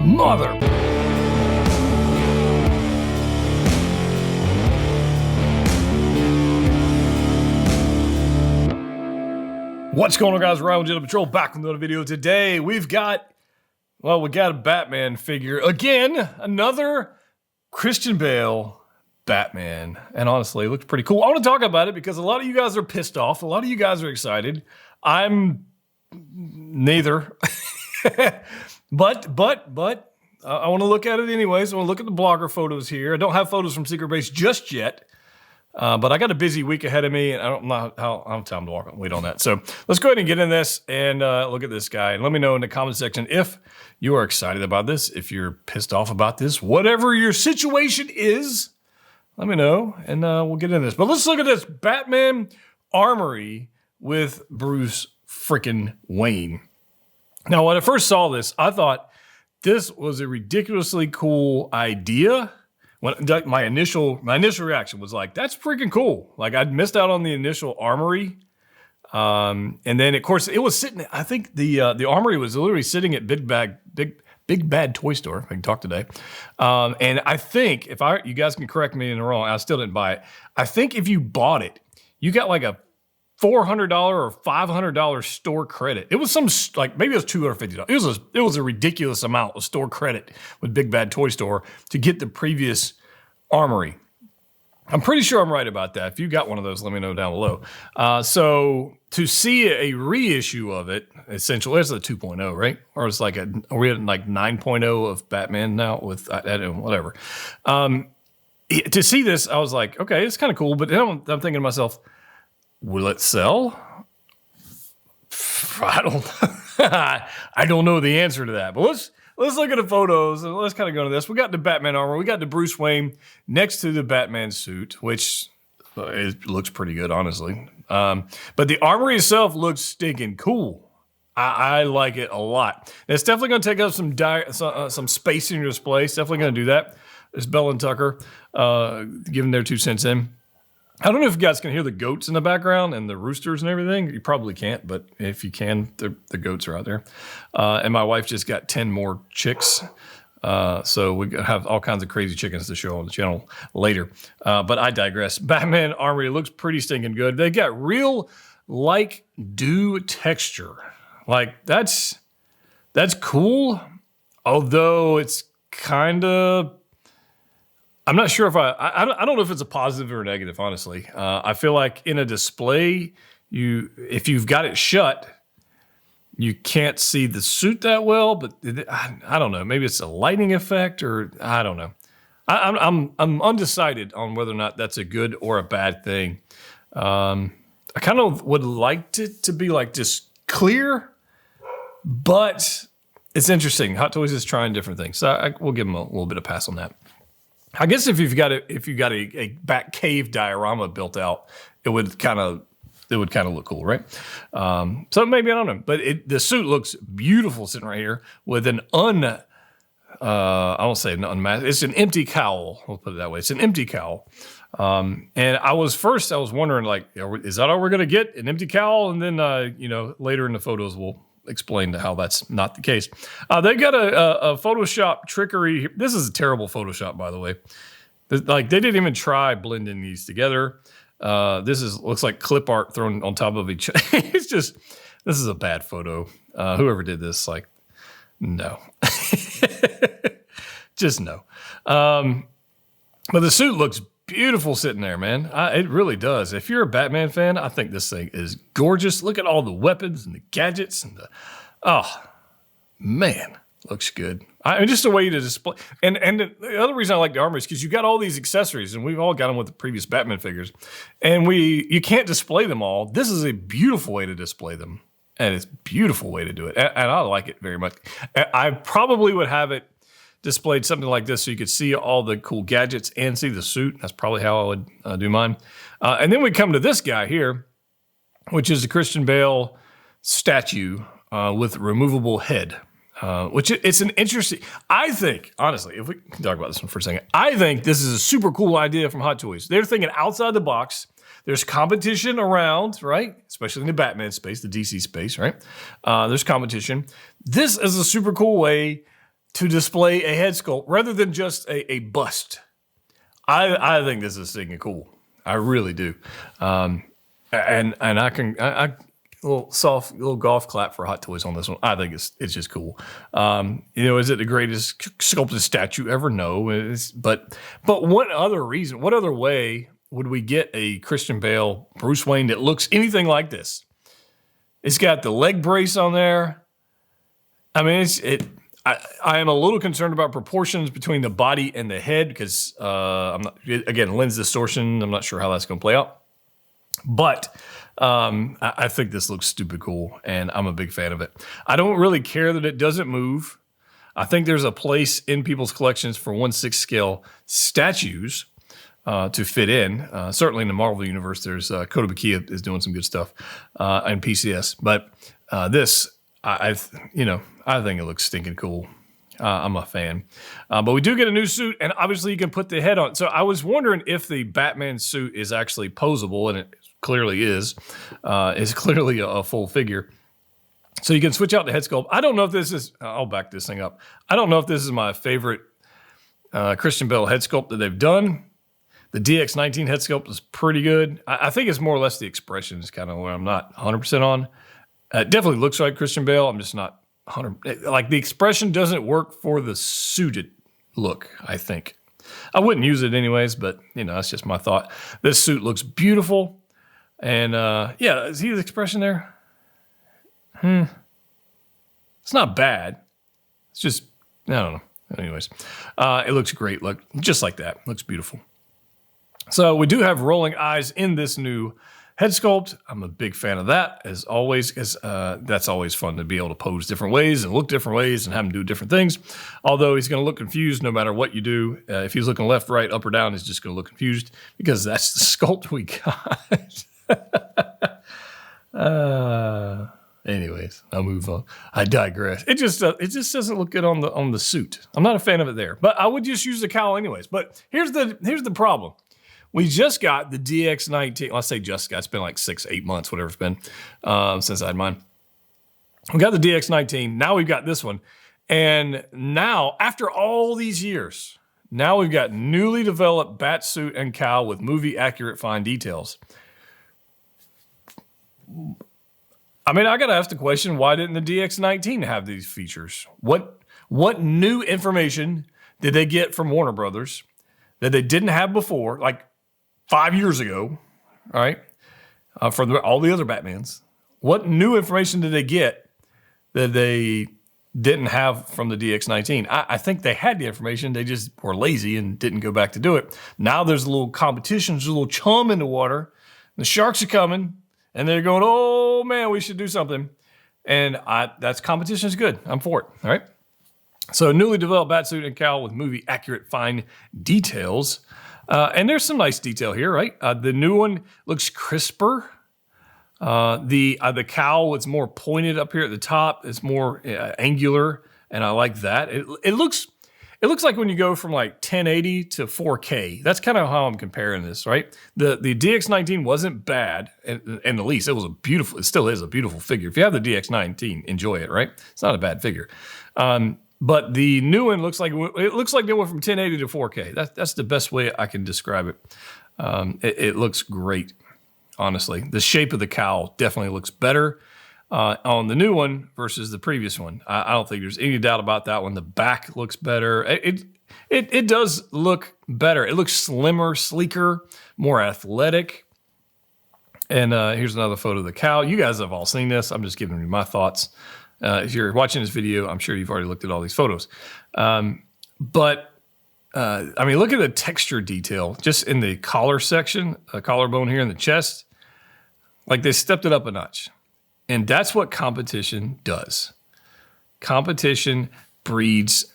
Mother. What's going on, guys? Ryan with Jedha Patrol back with another video. Today we got a Batman figure again, another Christian Bale Batman, and honestly, it looks pretty cool. I want to talk about it because a lot of you guys are pissed off. A lot of you guys are excited. I'm neither. But I want to look at it anyways. I want to look at the blogger photos here. I don't have photos from Secret Base just yet, but I got a busy week ahead of me, and I don't know how I don't have time to wait on that. So let's go ahead and get in this and look at this guy. And let me know in the comment section if you are excited about this, if you're pissed off about this, whatever your situation is. Let me know, and we'll get into this. But let's look at this Batman Armory with Bruce freaking Wayne. Now, when I first saw this, I thought this was a ridiculously cool idea. When my initial reaction was like, "That's freaking cool!" Like I'd missed out on the initial Armory, and then of course it was sitting. I think the Armory was literally sitting at Big Bad Toy Store. If I can talk today, and I think you guys can correct me in the wrong. I still didn't buy it. I think if you bought it, you got like a $400 or $500 store credit. It was maybe it was $250. It was a ridiculous amount of store credit with Big Bad Toy Store to get the previous Armory. I'm pretty sure I'm right about that. If you got one of those, let me know down below. So to see a reissue of it, essentially, it's a 2.0, right? Or it's like are we at like 9.0 of Batman now with whatever. To see this, I was like, okay, it's kind of cool. But then I'm thinking to myself, will it sell? I don't know the answer to that. But let's look at the photos and let's kind of go into this. We got the Batman armor. We got the Bruce Wayne next to the Batman suit, which it looks pretty good, honestly. But the Armory itself looks stinking cool. I like it a lot. And it's definitely going to take up some space in your display. It's definitely going to do that. There's Bell and Tucker giving their 2 cents in. I don't know if you guys can hear the goats in the background and the roosters and everything. You probably can't, but if you can, the goats are out there. And my wife just got 10 more chicks. So we have all kinds of crazy chickens to show on the channel later. But I digress. Batman Armory looks pretty stinking good. They got real like dew texture. Like that's cool. Although it's kind of, I'm not sure if I don't know if it's a positive or a negative, honestly. I feel like in a display, if you've got it shut, you can't see the suit that well, but I don't know. Maybe it's a lighting effect or I don't know. I'm undecided on whether or not that's a good or a bad thing. I kind of would like it to be like just clear, but it's interesting. Hot Toys is trying different things. So we'll give them a little bit of pass on that. I guess if you've got a back cave diorama built out, it would kind of look cool, right? So maybe, I don't know, but the suit looks beautiful sitting right here with an I won't say an unmasked, it's an empty cowl. We'll put it that way. It's an empty cowl. And I was wondering, like, is that all we're gonna get? An empty cowl, and then later in the photos we'll explain to how that's not the case. They got a Photoshop trickery. This is a terrible Photoshop, by the way. Like, they didn't even try blending these together. Looks like clip art thrown on top of each other. It's just, this is a bad photo. Whoever did this, like, no. Just no. But the suit looks beautiful sitting there, man. It really does. If you're a Batman fan, I think this thing is gorgeous. Look at all the weapons and the gadgets and oh, man, looks good. Just a way to display. And the other reason I like the Armory is because you got all these accessories, and we've all got them with the previous Batman figures, and you can't display them all. This is a beautiful way to display them, and it's a beautiful way to do it, and I like it very much. I probably would have it displayed something like this so you could see all the cool gadgets and see the suit. That's probably how I would do mine. And then we come to this guy here, which is a Christian Bale statue with removable head, which it's an interesting, I think, honestly, if we can talk about this one for a second, I think this is a super cool idea from Hot Toys. They're thinking outside the box. There's competition around, right? Especially in the Batman space, the DC space, right? There's competition. This is a super cool way to display a head sculpt rather than just a bust. I think this is stinking cool. I really do. And I little golf clap for Hot Toys on this one. I think it's just cool. Is it the greatest sculpted statue ever? No. But what other way would we get a Christian Bale Bruce Wayne that looks anything like this? It's got the leg brace on there. I mean, I am a little concerned about proportions between the body and the head because, lens distortion, I'm not sure how that's going to play out. But I think this looks stupid cool, and I'm a big fan of it. I don't really care that it doesn't move. I think there's a place in people's collections for 1/6 scale statues to fit in. Certainly in the Marvel universe, there's Kotobukiya is doing some good stuff, and PCS. But this, I think it looks stinking cool. I'm a fan. But we do get a new suit, and obviously you can put the head on. So I was wondering if the Batman suit is actually posable, and it clearly is. It's clearly a full figure. So you can switch out the head sculpt. I don't know if this is, I'll back this thing up. I don't know if this is my favorite Christian Bale head sculpt that they've done. The DX19 head sculpt is pretty good. I think it's more or less the expression is kind of where I'm not 100% on. It definitely looks like Christian Bale. I'm just not 100%. Like, the expression doesn't work for the suited look, I think. I wouldn't use it anyways, but, that's just my thought. This suit looks beautiful. And, see the expression there? It's not bad. It's just, I don't know. Anyways, it looks great. Look, just like that. Looks beautiful. So we do have rolling eyes in this new head sculpt. I'm a big fan of that, as always, because that's always fun to be able to pose different ways and look different ways and have him do different things. Although he's going to look confused no matter what you do. If he's looking left, right, up, or down, he's just going to look confused because that's the sculpt we got. Anyways, I'll move on. I digress. It just doesn't look good on the suit. I'm not a fan of it there, but I would just use the cowl anyways. But here's the problem. We just got the DX19. Let's say just got. It's been like 6-8 months, whatever it's been, since I had mine. We got the DX19. Now we've got this one. And now, after all these years, now we've got newly developed bat suit and cowl with movie-accurate fine details. I mean, I got to ask the question, why didn't the DX19 have these features? What new information did they get from Warner Brothers that they didn't have before, like 5 years ago, right? For all the other Batmans. What new information did they get that they didn't have from the DX19? I think they had the information. They just were lazy and didn't go back to do it. Now there's a little competition. There's a little chum in the water. The sharks are coming, and they're going, oh, man, we should do something. And that's competition is good. I'm for it, all right? So newly developed batsuit and cowl with movie-accurate fine details. And there's some nice detail here, right? The new one looks crisper. The cowl is more pointed up here at the top. It's more angular, and I like that. It looks it looks like when you go from like 1080 to 4K. That's kind of how I'm comparing this, right? The DX19 wasn't bad, in the least. It was a beautiful, it still is a beautiful figure. If you have the DX19, enjoy it, right? It's not a bad figure. But the new one looks like they went from 1080 to 4K. That's the best way I can describe it. It looks great, honestly. The shape of the cowl definitely looks better on the new one versus the previous one. I don't think there's any doubt about that one. The back looks better. It does look better. It looks slimmer, sleeker, more athletic. And here's another photo of the cowl. You guys have all seen this. I'm just giving you my thoughts. If you're watching this video, I'm sure you've already looked at all these photos. I mean, look at the texture detail just in the collar section, the collarbone here in the chest. Like they stepped it up a notch. And that's what competition does. Competition breeds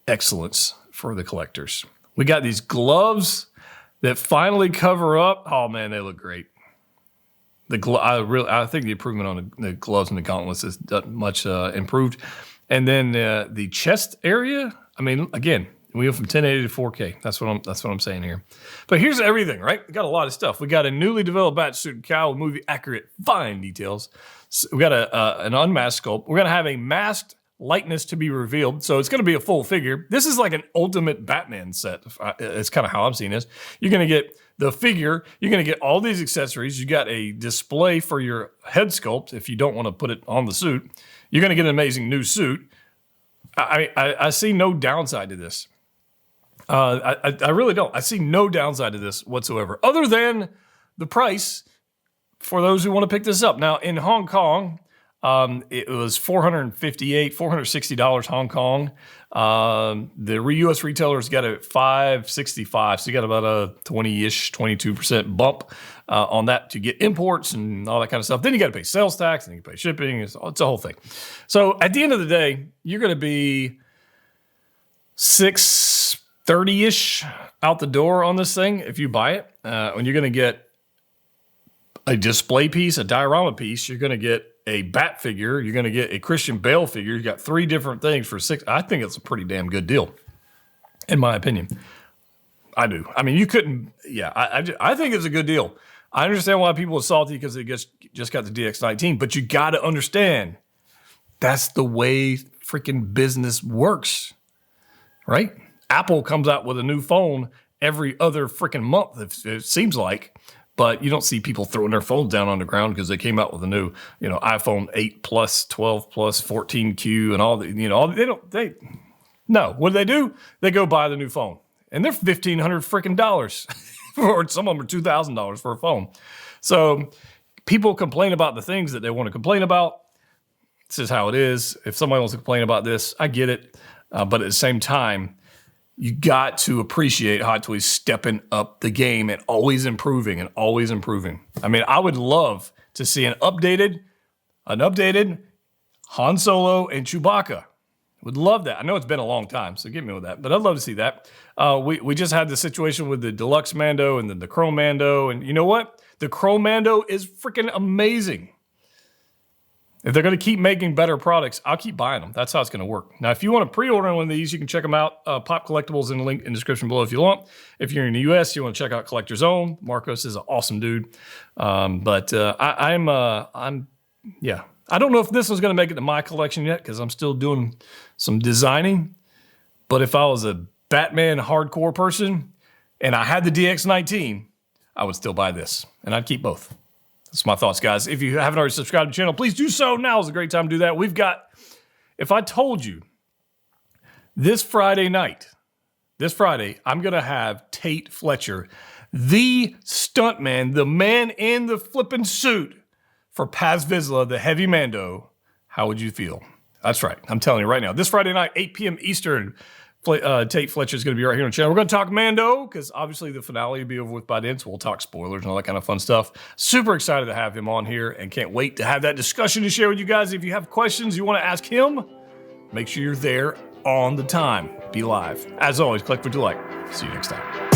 excellence for the collectors. We got these gloves that finally cover up. Oh man, they look great. I think the improvement on the gloves and the gauntlets is much improved. And then the chest area. I mean, again, we go from 1080 to 4K. That's what I'm saying here. But here's everything, right? We got a lot of stuff. We got a newly developed bat suit and cowl with movie accurate, fine details. So we got an unmasked sculpt. We're gonna have a masked likeness to be revealed. So it's gonna be a full figure. This is like an ultimate Batman set. It's kind of how I'm seeing this. You're gonna get the figure. You're gonna get all these accessories. You got a display for your head sculpt if you don't want to put it on the suit. You're gonna get an amazing new suit. I see no downside to this. I really don't. I see no downside to this whatsoever, other than the price for those who want to pick this up. Now, in Hong Kong, it was $460 Hong Kong. The U.S. retailers got it at $565, so you got about a 20-ish, 22% bump on that to get imports and all that kind of stuff. Then you got to pay sales tax, and you pay shipping. It's a whole thing. So at the end of the day, you're going to be $630-ish out the door on this thing if you buy it. When you're going to get a display piece, a diorama piece, you're going to get a bat figure, you're going to get a Christian Bale figure. You got 3 different things for $6. I think it's a pretty damn good deal, in my opinion. I do. I mean, you couldn't. Yeah, I think it's a good deal. I understand why people are salty because they just got the DX19, but you got to understand that's the way freaking business works, right? Apple comes out with a new phone every other freaking month, it seems like, but you don't see people throwing their phones down on the ground because they came out with a new, iPhone 8 Plus, 12 Plus, 14Q, and all the, no. What do? They go buy the new phone, and they're $1,500 freaking dollars, or some of them are $2,000 for a phone. So people complain about the things that they want to complain about. This is how it is. If somebody wants to complain about this, I get it, but at the same time, you got to appreciate Hot Toys stepping up the game and always improving and always improving. I mean, I would love to see an updated Han Solo and Chewbacca. Would love that. I know it's been a long time, so get me with that. But I'd love to see that. We just had the situation with the Deluxe Mando and then the Chrome Mando. And you know what? The Chrome Mando is freaking amazing. If they're going to keep making better products, I'll keep buying them. That's how it's going to work. Now, if you want to pre-order one of these, you can check them out. Pop Collectibles in the link in the description below if you want. If you're in the U.S., you want to check out Collector's Own. Marcos is an awesome dude. I don't know if this one's going to make it to my collection yet because I'm still doing some designing. But if I was a Batman hardcore person and I had the DX19, I would still buy this. And I'd keep both. That's my thoughts, guys. If you haven't already subscribed to the channel, please do so. Now is a great time to do that. If I told you this Friday, I'm going to have Tate Fletcher, the stuntman, the man in the flipping suit for Paz Vizsla, the heavy Mando. How would you feel? That's right. I'm telling you right now. This Friday night, 8 p.m. Eastern, Tate Fletcher is going to be right here on the channel. We're going to talk Mando because obviously the finale will be over with by then, so we'll talk spoilers and all that kind of fun stuff. Super excited to have him on here and can't wait to have that discussion to share with you guys. If you have questions you want to ask him, make sure you're there on the time. Be live. As always, click what you like. See you next time.